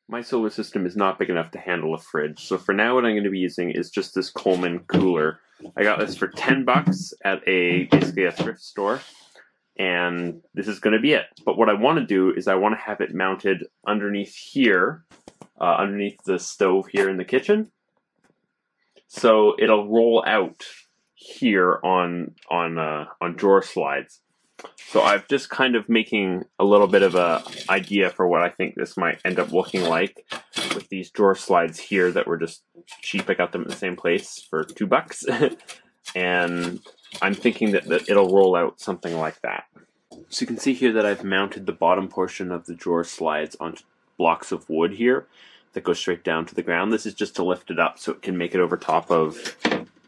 My solar system is not big enough to handle a fridge, so for now what I'm going to be using is just this Coleman cooler. I got this for $10 at basically a thrift store, and this is going to be it. But what I want to do is I want to have it mounted underneath here, underneath the stove here in the kitchen, so it'll roll out here on drawer slides. So I've just kind of making a little bit of a idea for what I think this might end up looking like with these drawer slides here that were just cheap. I got them at the same place for $2. And I'm thinking that it'll roll out something like that. So you can see here that I've mounted the bottom portion of the drawer slides onto blocks of wood here that go straight down to the ground. This is just to lift it up so it can make it over top of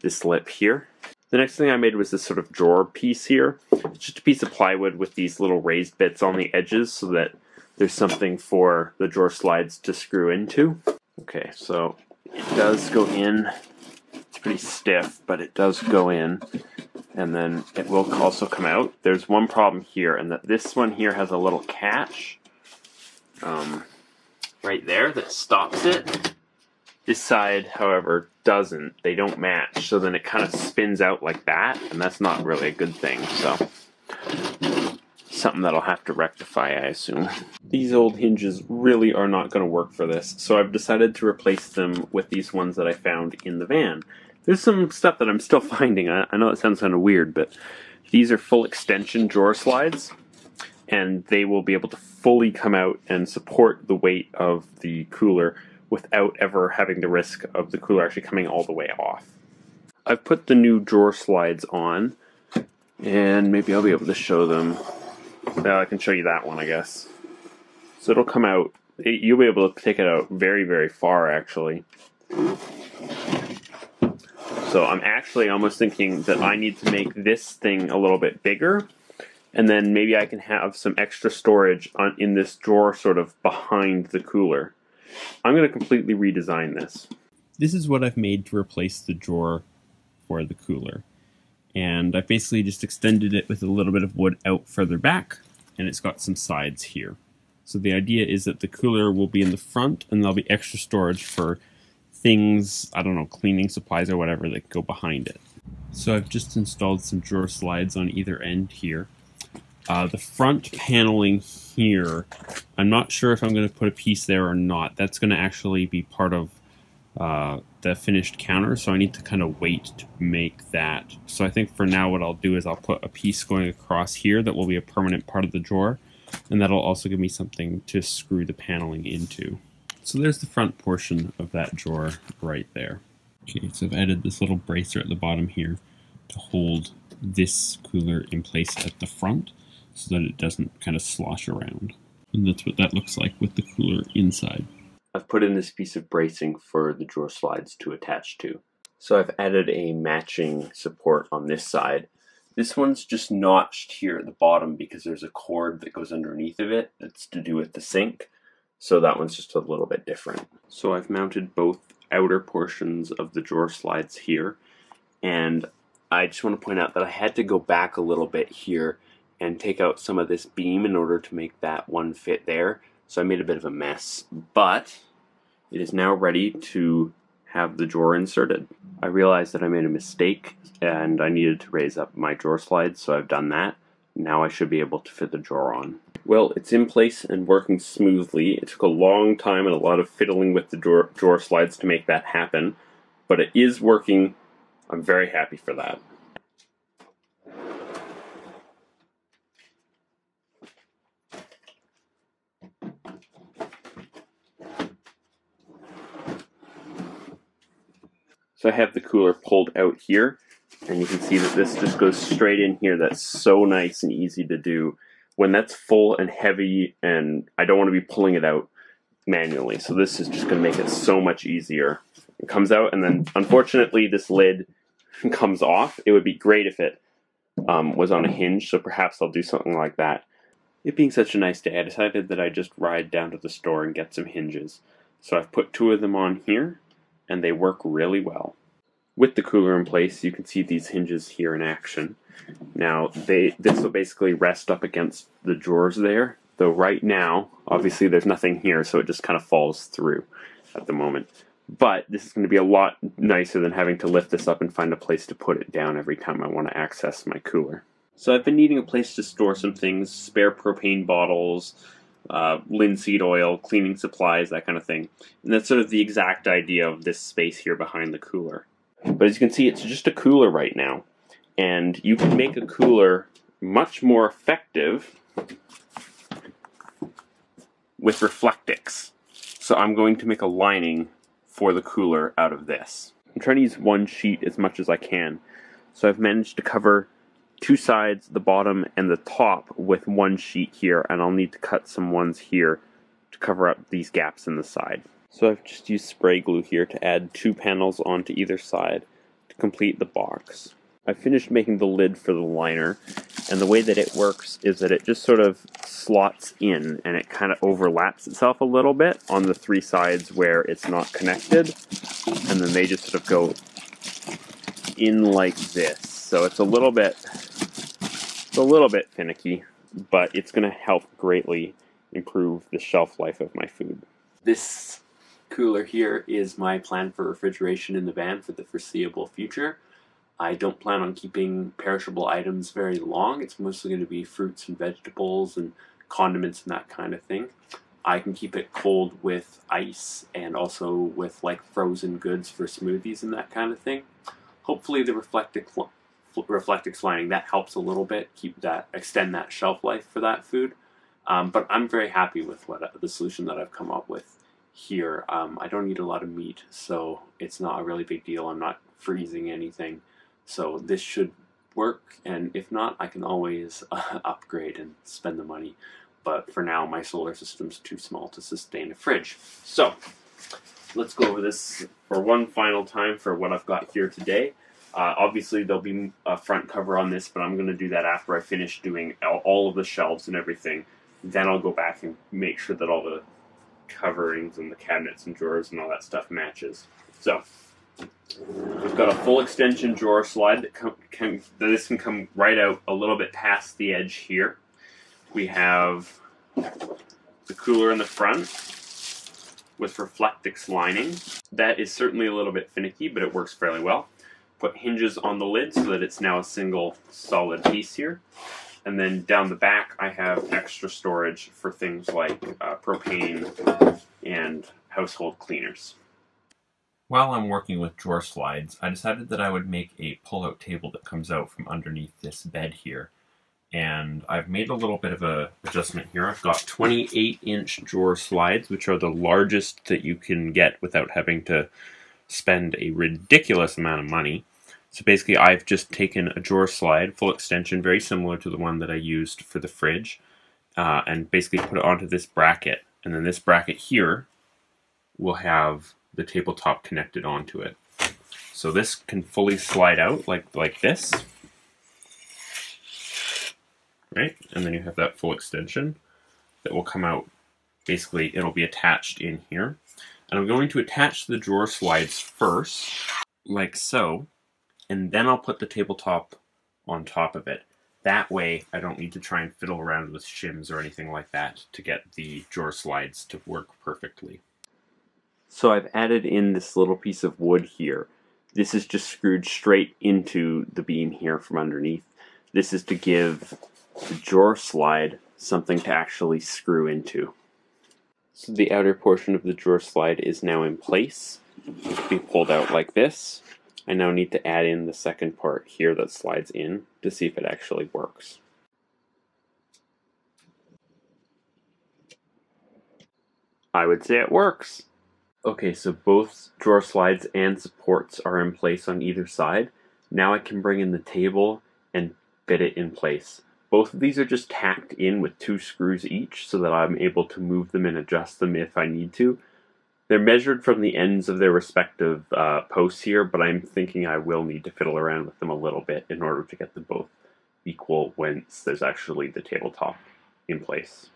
this lip here. The next thing I made was this sort of drawer piece here. It's just a piece of plywood with these little raised bits on the edges so that there's something for the drawer slides to screw into. Okay, so it does go in. It's pretty stiff, but it does go in. And then it will also come out. There's one problem here, and that this one here has a little catch right there that stops it. This side, however, doesn't. They don't match, so then it kind of spins out like that, and that's not really a good thing, so something that I'll have to rectify, I assume. These old hinges really are not going to work for this, so I've decided to replace them with these ones that I found in the van. There's some stuff that I'm still finding. I know it sounds kind of weird, but these are full extension drawer slides, and they will be able to fully come out and support the weight of the cooler without ever having the risk of the cooler actually coming all the way off. I've put the new drawer slides on, and maybe I'll be able to show them. Well, I can show you that one, I guess. So it'll come out, you'll be able to take it out very, very far, actually. So I'm actually almost thinking that I need to make this thing a little bit bigger, and then maybe I can have some extra storage in this drawer sort of behind the cooler. I'm going to completely redesign this. This is what I've made to replace the drawer for the cooler. And I've basically just extended it with a little bit of wood out further back, and it's got some sides here. So the idea is that the cooler will be in the front, and there'll be extra storage for things, I don't know, cleaning supplies or whatever that go behind it. So I've just installed some drawer slides on either end here. The front paneling here, I'm not sure if I'm going to put a piece there or not. That's going to actually be part of the finished counter, so I need to kind of wait to make that. So I think for now what I'll do is I'll put a piece going across here that will be a permanent part of the drawer, and that'll also give me something to screw the paneling into. So there's the front portion of that drawer right there. Okay, so I've added this little bracer at the bottom here to hold this cooler in place at the front, so that it doesn't kind of slosh around. And that's what that looks like with the cooler inside. I've put in this piece of bracing for the drawer slides to attach to. So I've added a matching support on this side. This one's just notched here at the bottom because there's a cord that goes underneath of it that's to do with the sink. So that one's just a little bit different. So I've mounted both outer portions of the drawer slides here. And I just want to point out that I had to go back a little bit here and take out some of this beam in order to make that one fit there. So I made a bit of a mess, but it is now ready to have the drawer inserted. I realized that I made a mistake and I needed to raise up my drawer slides, so I've done that. Now I should be able to fit the drawer on. Well, it's in place and working smoothly. It took a long time and a lot of fiddling with the drawer slides to make that happen, but it is working. I'm very happy for that. So I have the cooler pulled out here, and you can see that this just goes straight in here. That's so nice and easy to do. When that's full and heavy, and I don't want to be pulling it out manually, so this is just going to make it so much easier. It comes out, and then unfortunately this lid comes off. It would be great if it was on a hinge, so perhaps I'll do something like that. It being such a nice day, I decided that I'd just ride down to the store and get some hinges. So I've put 2 of them on here, and they work really well. With the cooler in place, you can see these hinges here in action. Now, this will basically rest up against the drawers there, Though right now, obviously there's nothing here, so it just kind of falls through at the moment. But this is going to be a lot nicer than having to lift this up and find a place to put it down every time I want to access my cooler. So I've been needing a place to store some things, spare propane bottles, linseed oil, cleaning supplies, that kind of thing. And that's sort of the exact idea of this space here behind the cooler. But as you can see, it's just a cooler right now. And you can make a cooler much more effective with Reflectix. So I'm going to make a lining for the cooler out of this. I'm trying to use one sheet as much as I can. So I've managed to cover two sides, the bottom and the top, with one sheet here, and I'll need to cut some ones here to cover up these gaps in the side. So I've just used spray glue here to add two panels onto either side to complete the box. I finished making the lid for the liner, and the way that it works is that it just sort of slots in and it kind of overlaps itself a little bit on the three sides where it's not connected, and then they just sort of go in like this. So it's a little bit finicky, but it's going to help greatly improve the shelf life of my food. This cooler here is my plan for refrigeration in the van for the foreseeable future. I don't plan on keeping perishable items very long. It's mostly going to be fruits and vegetables and condiments and that kind of thing. I can keep it cold with ice and also with like frozen goods for smoothies and that kind of thing. Hopefully the Reflectix lining, that helps a little bit, extend that shelf life for that food. But I'm very happy with the solution that I've come up with here. I don't eat a lot of meat, so it's not a really big deal. I'm not freezing anything. So this should work, and if not, I can always upgrade and spend the money. But for now, my solar system's too small to sustain a fridge. So let's go over this for one final time for what I've got here today. Obviously, there'll be a front cover on this, but I'm going to do that after I finish doing all of the shelves and everything. Then I'll go back and make sure that all the coverings and the cabinets and drawers and all that stuff matches. So we've got a full extension drawer slide that this can come right out a little bit past the edge here. We have the cooler in the front with Reflectix lining. That is certainly a little bit finicky, but it works fairly well. Put hinges on the lid so that it's now a single solid piece here. And then down the back I have extra storage for things like propane and household cleaners. While I'm working with drawer slides, I decided that I would make a pull-out table that comes out from underneath this bed here. And I've made a little bit of an adjustment here. I've got 28-inch drawer slides, which are the largest that you can get without having to spend a ridiculous amount of money. So basically I've just taken a drawer slide, full extension, very similar to the one that I used for the fridge, and basically put it onto this bracket. And then this bracket here will have the tabletop connected onto it. So this can fully slide out like this. Right? And then you have that full extension that will come out. Basically, it'll be attached in here. And I'm going to attach the drawer slides first, like so, and then I'll put the tabletop on top of it. That way, I don't need to try and fiddle around with shims or anything like that to get the drawer slides to work perfectly. So I've added in this little piece of wood here. This is just screwed straight into the beam here from underneath. This is to give the drawer slide something to actually screw into. So the outer portion of the drawer slide is now in place. It can be pulled out like this. I now need to add in the second part here that slides in to see if it actually works. I would say it works. Okay, so both drawer slides and supports are in place on either side. Now I can bring in the table and fit it in place. Both of these are just tacked in with 2 screws each so that I'm able to move them and adjust them if I need to. They're measured from the ends of their respective posts here, but I'm thinking I will need to fiddle around with them a little bit in order to get them both equal once there's actually the tabletop in place.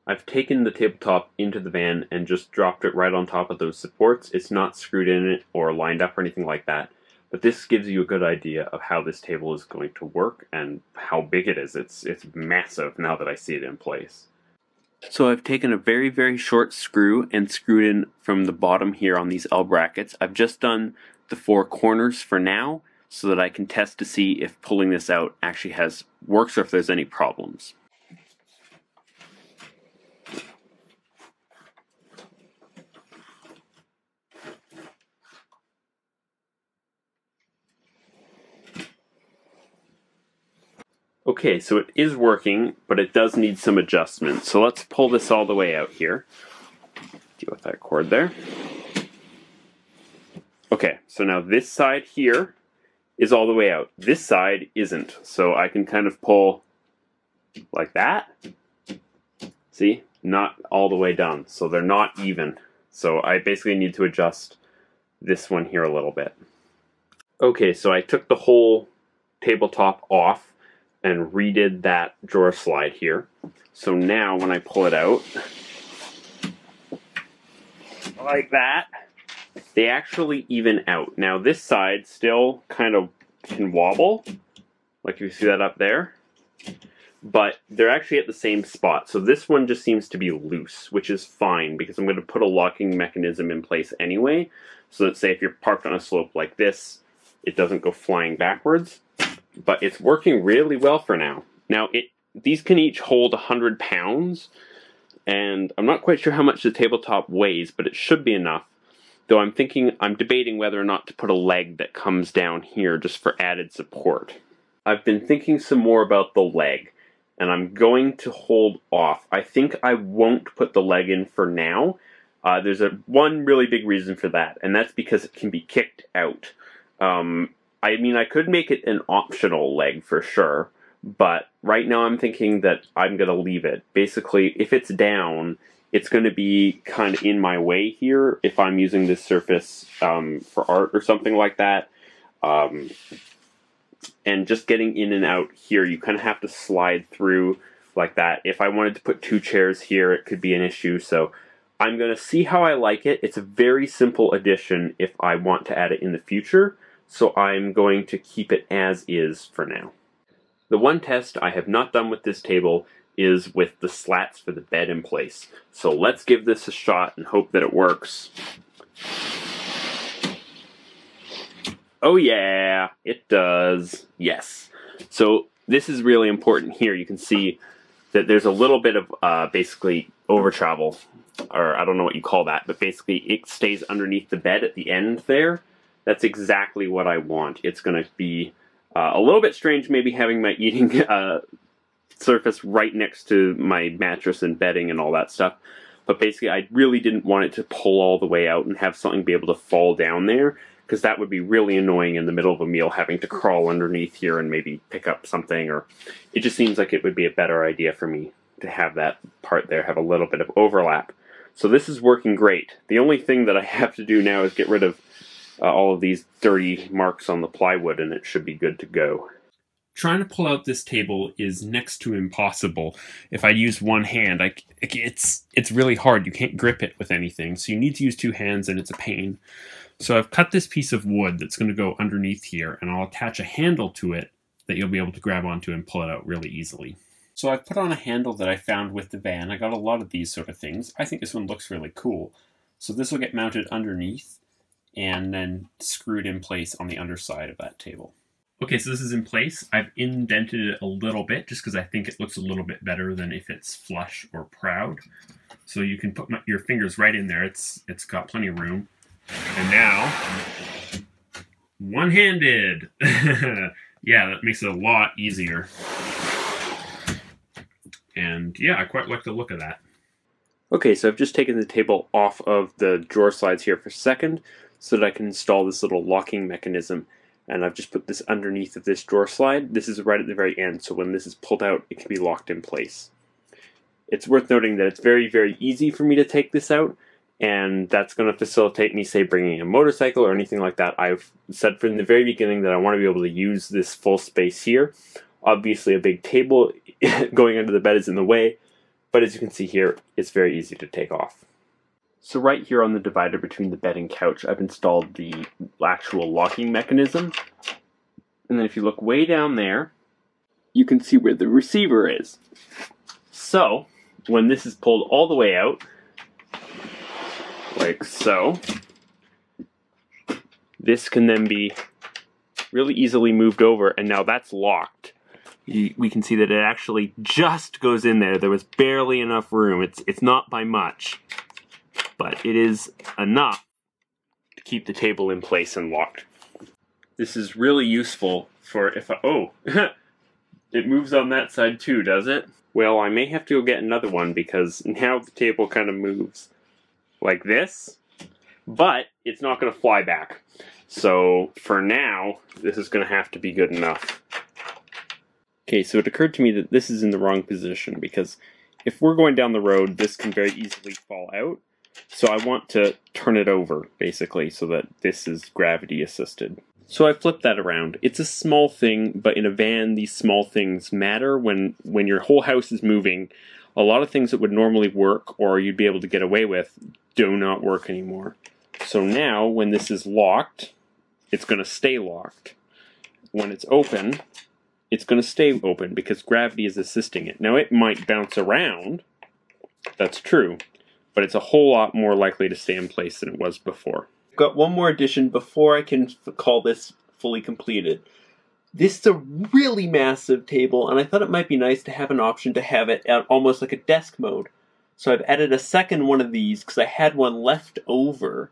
I've taken the tabletop into the van and just dropped it right on top of those supports. It's not screwed in it or lined up or anything like that. But this gives you a good idea of how this table is going to work and how big it is. It's massive now that I see it in place. So I've taken a very, very short screw and screwed in from the bottom here on these L brackets. I've just done the 4 corners for now so that I can test to see if pulling this out actually works or if there's any problems. Okay, so it is working, but it does need some adjustment. So let's pull this all the way out here. Deal with that cord there. Okay, so now this side here is all the way out. This side isn't. So I can kind of pull like that. See? Not all the way down. So they're not even. So I basically need to adjust this one here a little bit. Okay, so I took the whole tabletop off and redid that drawer slide here. So now when I pull it out, like that, they actually even out. Now this side still kind of can wobble, like you see that up there, but they're actually at the same spot. So this one just seems to be loose, which is fine because I'm going to put a locking mechanism in place anyway. So let's say if you're parked on a slope like this, it doesn't go flying backwards. But it's working really well for now. Now, these can each hold 100 pounds, and I'm not quite sure how much the tabletop weighs, but it should be enough. Though I'm debating whether or not to put a leg that comes down here just for added support. I've been thinking some more about the leg, and I'm going to hold off. I think I won't put the leg in for now. There's one really big reason for that, and that's because it can be kicked out. I mean, I could make it an optional leg for sure, but right now I'm thinking that I'm going to leave it. Basically, if it's down, it's going to be kind of in my way here if I'm using this surface for art or something like that. And just getting in and out here, you kind of have to slide through like that. If I wanted to put 2 chairs here, it could be an issue, so I'm going to see how I like it. It's a very simple addition if I want to add it in the future. So I'm going to keep it as is for now. The one test I have not done with this table is with the slats for the bed in place. So let's give this a shot and hope that it works. Oh yeah, it does. Yes. So this is really important here. You can see that there's a little bit of basically over travel, or I don't know what you call that, but basically it stays underneath the bed at the end there. That's exactly what I want. It's going to be a little bit strange maybe having my eating surface right next to my mattress and bedding and all that stuff. But basically I really didn't want it to pull all the way out and have something be able to fall down there, because that would be really annoying in the middle of a meal having to crawl underneath here and maybe pick up something. Or it just seems like it would be a better idea for me to have that part there have a little bit of overlap. So this is working great. The only thing that I have to do now is get rid of all of these dirty marks on the plywood, and it should be good to go. Trying to pull out this table is next to impossible. If I use one hand, it's really hard. You can't grip it with anything, so you need to use 2 hands, and it's a pain. So I've cut this piece of wood that's going to go underneath here, and I'll attach a handle to it that you'll be able to grab onto and pull it out really easily. So I've put on a handle that I found with the van. I got a lot of these sort of things. I think this one looks really cool. So this will get mounted underneath and then screwed in place on the underside of that table. Okay, so this is in place. I've indented it a little bit just because I think it looks a little bit better than if it's flush or proud. So you can put your fingers right in there. It's got plenty of room. And now, one-handed. Yeah, that makes it a lot easier. And yeah, I quite like the look of that. Okay, so I've just taken the table off of the drawer slides here for a second so that I can install this little locking mechanism. And I've just put this underneath of this drawer slide. This is right at the very end, so when this is pulled out, it can be locked in place. It's worth noting that it's very, very easy for me to take this out, and that's going to facilitate me, say, bringing a motorcycle or anything like that. I've said from the very beginning that I want to be able to use this full space here. Obviously, a big table going under the bed is in the way, but as you can see here, it's very easy to take off. So right here on the divider between the bed and couch, I've installed the actual locking mechanism. And then if you look way down there, you can see where the receiver is. So when this is pulled all the way out, like so, this can then be really easily moved over, and now that's locked. We can see that it actually just goes in there. There was barely enough room. It's not by much, but it is enough to keep the table in place and locked. This is really useful for if I, oh, it moves on that side too, does it? Well, I may have to go get another one because now the table kind of moves like this, but it's not going to fly back. So for now, this is going to have to be good enough. Okay, so it occurred to me that this is in the wrong position because if we're going down the road, this can very easily fall out. So I want to turn it over, basically, so that this is gravity assisted. So I flipped that around. It's a small thing, but in a van, these small things matter. When your whole house is moving, a lot of things that would normally work or you'd be able to get away with do not work anymore. So now, when this is locked, it's going to stay locked. When it's open, it's going to stay open because gravity is assisting it. Now, it might bounce around, that's true, but it's a whole lot more likely to stay in place than it was before. I've got one more addition before I can call this fully completed. This is a really massive table, and I thought it might be nice to have an option to have it at almost like a desk mode. So I've added a second one of these because I had one left over,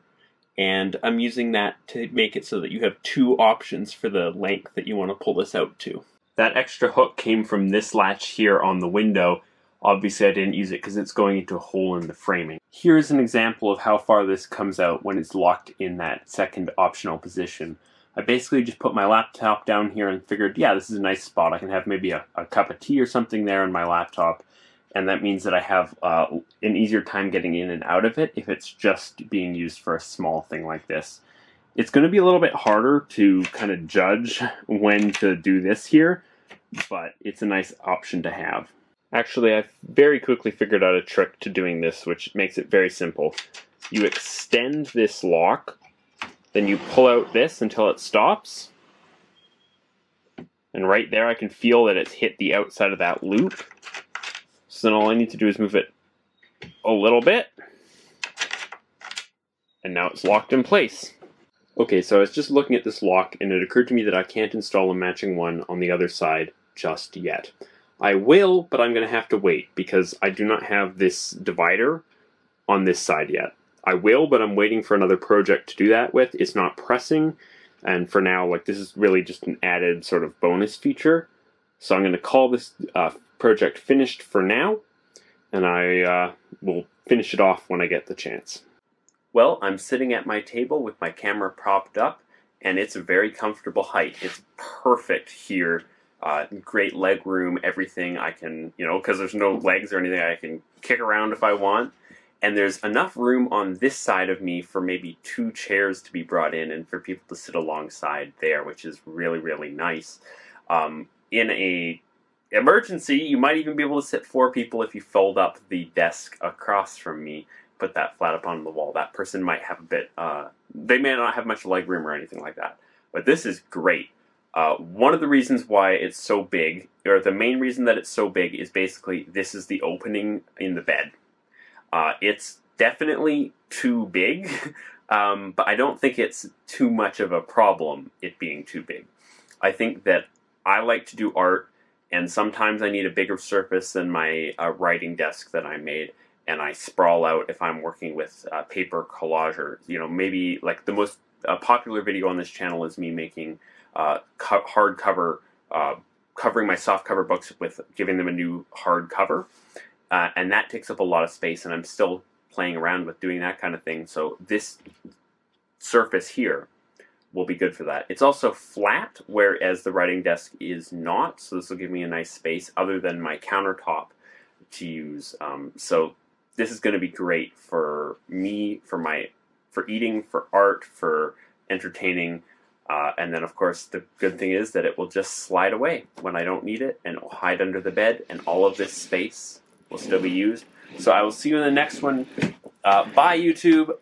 and I'm using that to make it so that you have two options for the length that you want to pull this out to. That extra hook came from this latch here on the window. Obviously I didn't use it because it's going into a hole in the framing. Here's an example of how far this comes out when it's locked in that second optional position. I basically just put my laptop down here and figured, yeah, this is a nice spot. I can have maybe a cup of tea or something there on my laptop, and that means that I have an easier time getting in and out of it if it's just being used for a small thing like this. It's going to be a little bit harder to kind of judge when to do this here, but it's a nice option to have. Actually, I very quickly figured out a trick to doing this, which makes it very simple. You extend this lock, then you pull out this until it stops, and right there I can feel that it's hit the outside of that loop. So then all I need to do is move it a little bit, and now it's locked in place. Okay, so I was just looking at this lock, and it occurred to me that I can't install a matching one on the other side just yet. I will, but I'm going to have to wait, because I do not have this divider on this side yet. I will, but I'm waiting for another project to do that with. It's not pressing, and for now, like, this is really just an added sort of bonus feature. So I'm going to call this project finished for now, and I will finish it off when I get the chance. Well, I'm sitting at my table with my camera propped up, and it's a very comfortable height. It's perfect here. Great leg room, everything. I can, because there's no legs or anything, I can kick around if I want. And there's enough room on this side of me for maybe 2 chairs to be brought in and for people to sit alongside there, which is really, really nice. In a emergency, you might even be able to sit 4 people if you fold up the desk across from me, put that flat up on the wall. That person might have a bit, they may not have much leg room or anything like that. But this is great. One of the reasons why it's so big, or the main reason that it's so big, is basically this is the opening in the bed. It's definitely too big, but I don't think it's too much of a problem, it being too big. I think that I like to do art, and sometimes I need a bigger surface than my writing desk that I made, and I sprawl out if I'm working with paper collage, or, maybe like the most popular video on this channel is me making hardcover, covering my softcover books with giving them a new hardcover. And that takes up a lot of space, and I'm still playing around with doing that kind of thing. So this surface here will be good for that. It's also flat, whereas the writing desk is not, so this will give me a nice space other than my countertop to use. So this is going to be great for me, for eating, for art, for entertaining. And then, of course, the good thing is that it will just slide away when I don't need it, and it will hide under the bed, and all of this space will still be used. So I will see you in the next one. Bye, YouTube.